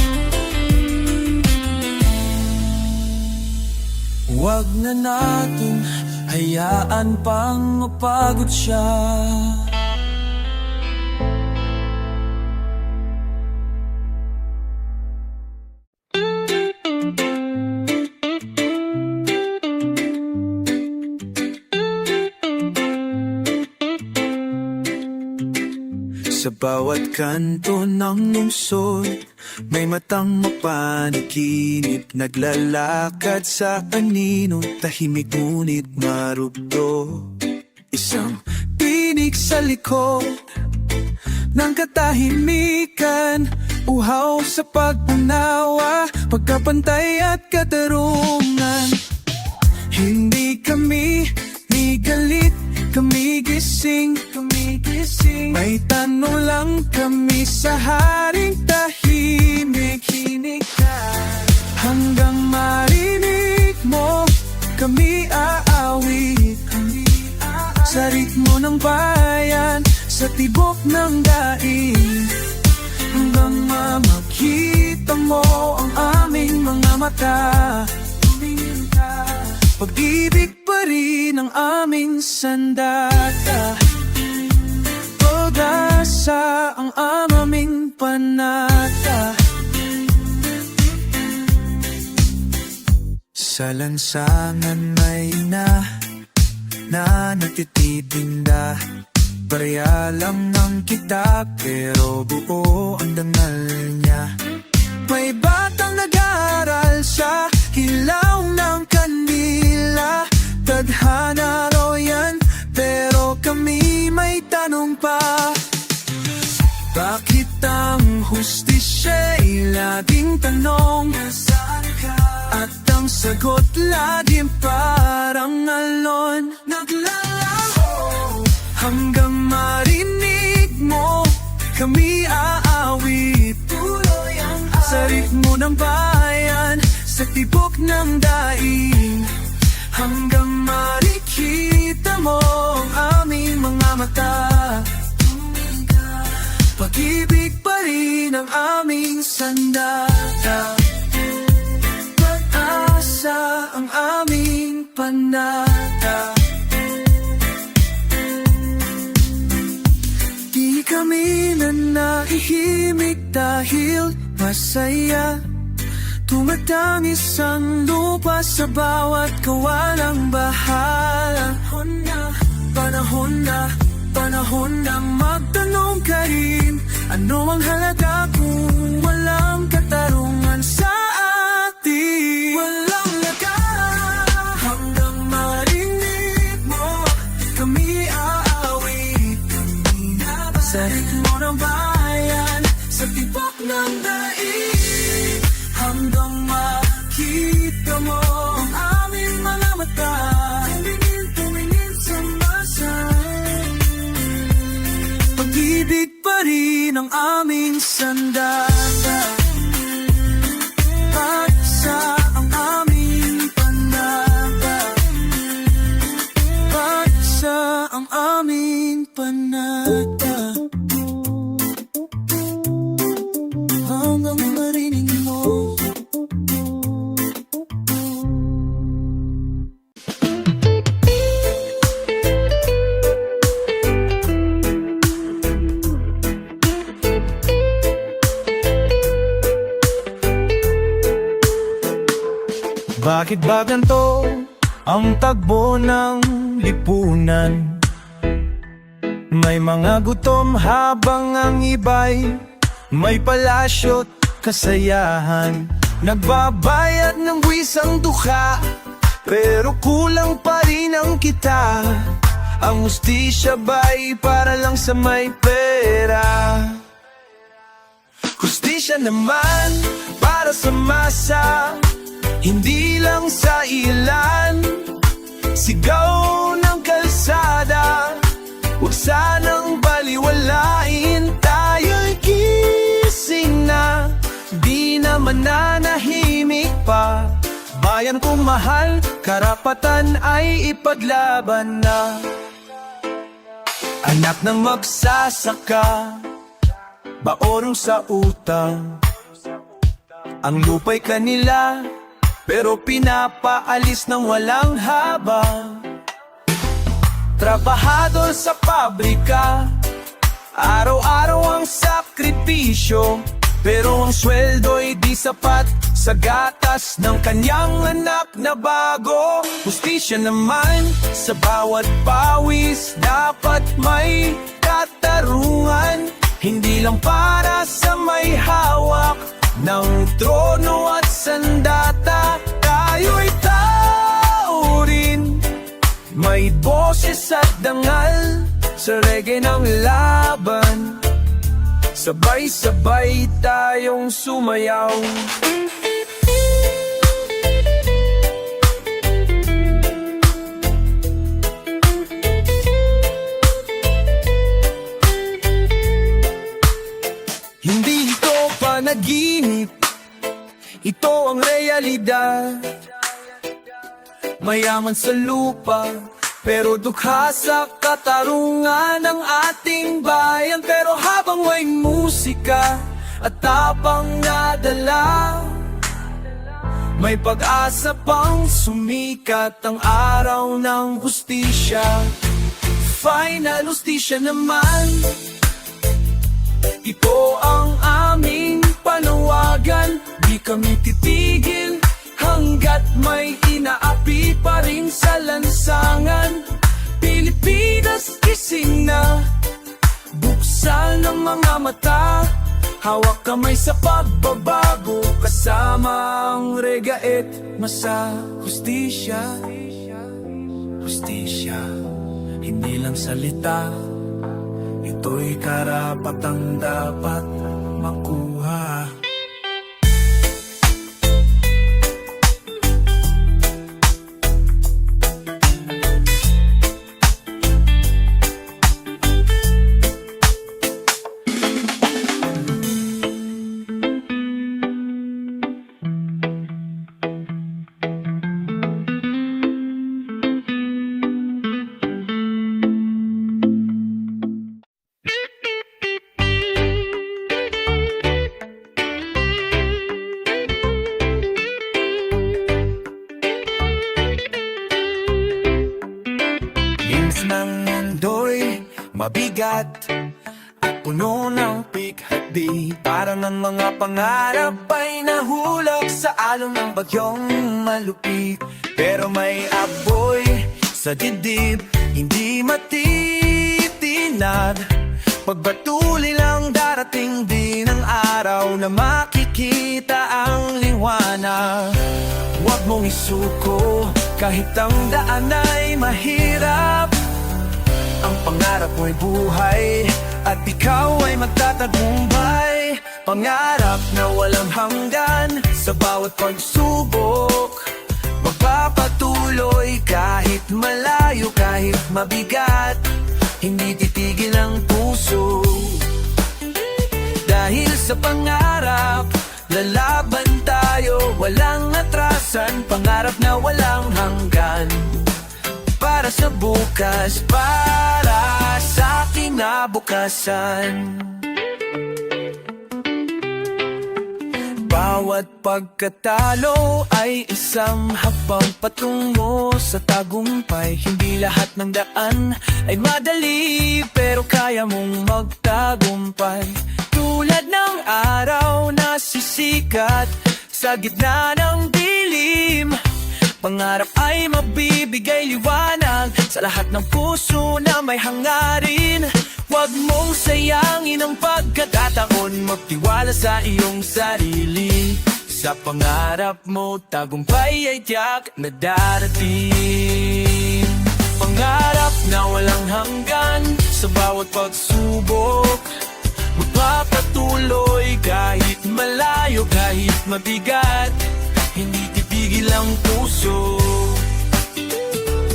huwag na natin hayaan pang mapagod siya. Sa bawat kanto ng lungsod, may matang mapanaginip, naglalakad sa anino, tahimik ngunit marugdo. Isang tinig sa likod ng katahimikan, uhaw sa pag-unawa, pagkapantay at katarungan. Hindi kami ni galit, kami gising, may tanong lang kami sa haring tahimik. Hanggang marinig mo, kami aawit sa ritmo ng bayan, sa tibok ng daig. Hanggang makita mo ang aming mga mata, pag-ibig pa rin ang aming sandata, pag-asa ang aming panata. Sa lansangan may na natititinda, barya lang ng kita pero buo ang dangal niya. May batang nag-aaral sa hilaw ng kanila, tadhana raw yan, pero kami may tanong pa. Bakit ang hustisya'y laging tanong, nasaan ka? At ang sagot laging parang alon, naglalaho. Hanggang marinig mo, kami aawit sa ritmo ng bayan, sa tibok ng daig. Hanggang makikita mo ang aming mga mata, pag-ibig pa rin ang aming sandata, pag-asa ang aming panata. Di kami na nahihimik dahil masaya, tumatangis ang lupa sa bawat kawalang bahala. Panahon na magtanong ka rin, ano ang halaga kung walang katarungan sa atin? Walang laga. Hanggang marinig mo, kami aawit, sa ritmo ng bayan, sa tibok ng daig. Hanggang makita mo ang aming mga mata, tumingin sa masa, pag-ibig pa rin ang aming sandata, pag-asa ang aming panata, pag-asa ang aming panata. Hanggang marinig mo, bakit ba ganito ang tagbo ng lipunan? May mga gutom habang ang iba'y may palasyo't kasayahan. Nagbabayad ng buwis ang dukha, pero kulang pa rin ang kita. Ang hustisya ba'y para lang sa may pera? Hustisya naman para sa masa, hindi lang sa ilan. Sigaw ng kalsada, huwag sanang baliwalain. Tayo'y gising na, di na mananahimik pa. Bayan bayan kong mahal, karapatan ay ipaglaban na. Anak ng magsasaka, baorong sa utang. Ang lupa'y kanila, pero pinapaalis ng walang habang. Trabahador sa pabrika, araw-araw ang sakripisyo, pero ang sweldo'y di sapat sa gatas ng kanyang anak na bago. Hustisya naman sa bawat pawis, dapat may katarungan. Hindi lang para sa may hawak ng trono at sandata. Tayo'y tao rin, may boses at dangal sa reggae ng laban. Sabay-sabay tayong sumayaw. Hindi ito panaginip, ito ang realidad. Mayaman sa lupa, pero dukha sa katarungan ng ating bayan. Pero habang may musika at tapang nadala, may pag-asa pang sumikat ang araw ng hustisya. Final hustisya naman, ito ang aming panawagan. Di kami titigil hanggat may inaapi pa rin sa lansangan. Pilipinas gising na, buksan ng mga mata, hawak kamay sa pagbabago, kasama ang regaet masa. Hustisya, hustisya, hindi lang salita, ito'y karapatang dapat makuha. Ng mundo'y mabigat at puno ng pighati. Parang ang mga pangarap ay nahulog sa alon ng bagyong malupit. Pero may apoy sa dibdib, hindi matitinag. Pagbatuli lang, darating din ang araw na makikita ang liwanag. Huwag mong isuko kahit ang daan ay mahirap. Ang pangarap mo'y buhay at ikaw ay magtatagumpay. Pangarap na walang hanggan sa bawat pagsubok. Magpapatuloy kahit malayo, kahit mabigat. Hindi titigil ang puso. Dahil sa pangarap, lalaban tayo, walang atrasan. Pangarap na walang hanggan, para sa bukas, para sa kinabukasan. Bawat pagkatalo ay isang habang patungo sa tagumpay. Hindi lahat ng daan ay madali, pero kaya mong magtagumpay. Tulad ng araw na sisikat sa gitna ng dilim, pangarap ay mabibigay liwanag sa lahat ng puso na may hangarin. Huwag mong sayangin ang pagkakataon, magtiwala sa iyong sarili. Sa pangarap mo, tagumpay ay tiyak na darating. Pangarap na walang hanggan sa bawat pagsubok. Magpapatuloy kahit malayo, kahit mabigat. Hindi titigil ang puso.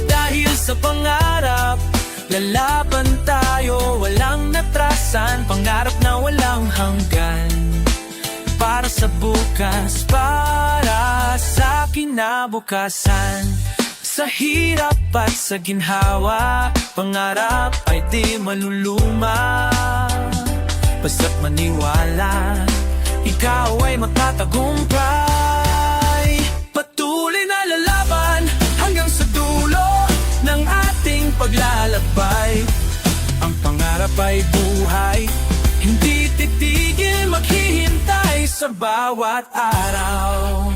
Dahil sa pangarap, lalaban tayo, walang natrasan. Pangarap na walang hanggan, para sa bukas, para sa kinabukasan. Sa hirap at sa ginhawa, pangarap ay di maluluma. Basta't maniwala, ikaw ay magtatagumpay. Patuloy na lalaban hanggang sa dulo ng ating paglalakbay. Ang pangarap ay buhay, hindi titigil maghihintay sa bawat araw.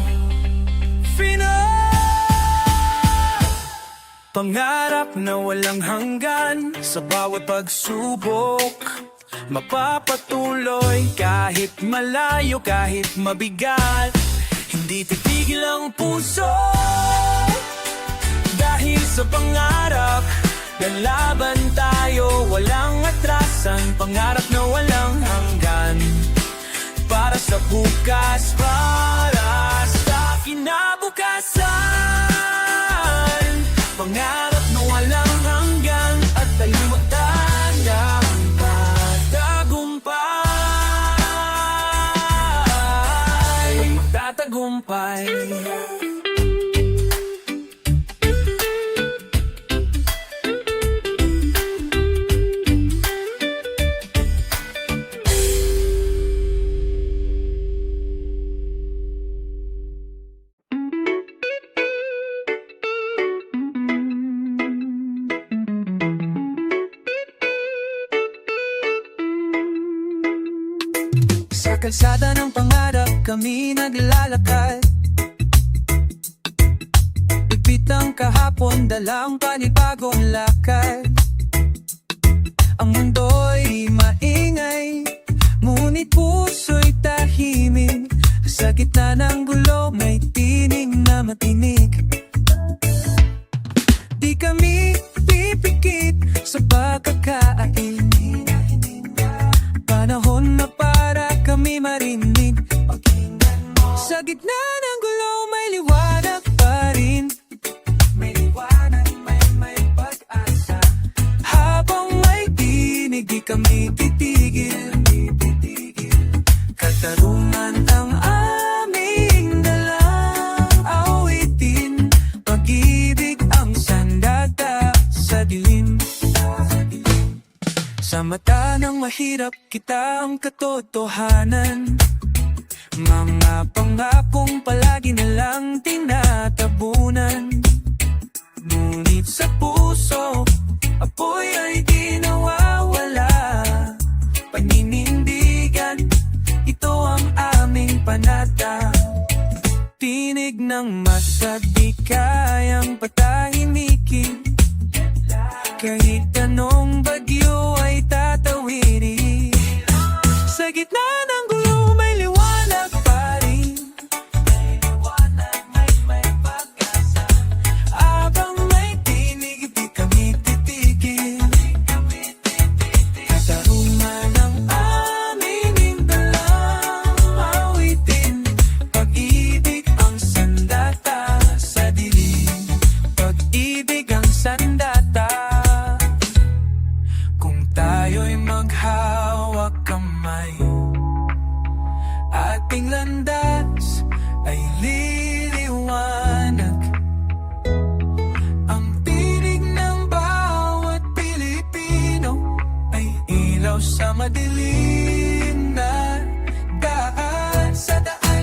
Pangarap na walang hanggan, sa bawat pagsubok mapapatuloy kahit malayo, kahit mabigat. Hindi titigil ang puso dahil sa pangarap. Lalaban tayo, walang atrasan, pangarap na walang hanggan. Para sa bukas, para sa kinabukasan. Pangarap na walang hanggan at tayo'y magtatagumpay. Sa kalsada ng pangarap kami naglalakad. Ipit ang kahapon, dalang panibagong lakad. Ang mundo'y maingay, ngunit puso'y tahimik. Sa gitna ng gulo may tinig na matinig. Di kami pipikit sa pagkakain. Panahon na para kami marinig. Sa gitna ng gulo may liwanag pa rin. May liwanag, may pag-asa. Habang may tinig, di kami titigil. Katarungan ang aming dalang awitin. Pag-ibig ang sandata sa dilim. Sa mata ng mahirap, kita ang katotohanan. Mga pangakong palagi nalang tinatabunan. Ngunit sa puso, apoy ay di nawawala. Paninindigan, ito ang aming panata. Tinig ng masa di kayang patahimikin. Kahit anong bagyo ay tatawirin. Sa gitna ng gulo may liwanag pa rin. May liwanag, may pag-asa. Habang may tinig, di kami titigil. Katarungan ang aming dalang awitin. Pag-ibig ang sandata sa dilim. Pag-ibig ang sandata. Tayo'y maghawak kamay, ating landas ay liliwanag. Ang tinig ng bawat Pilipino ay ilaw sa madilim na daan.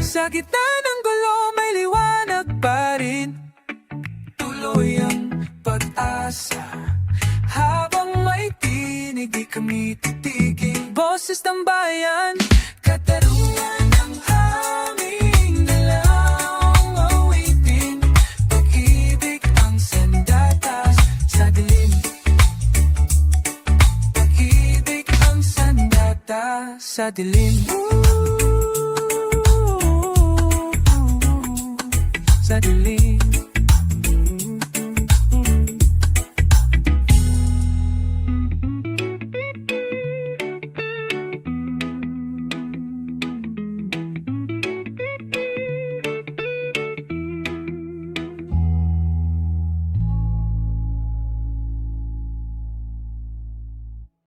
Sa gitna ng gulo may liwanag pa rin. Tuloy ang pag-asa. Habang may tinig, di kami titigil. Boses ng bayan, katarungan ng aming dalang awitin. Pag-ibig ang sandatas sa dilim. Pag-ibig ang sandatas sa dilim. Sa dilim.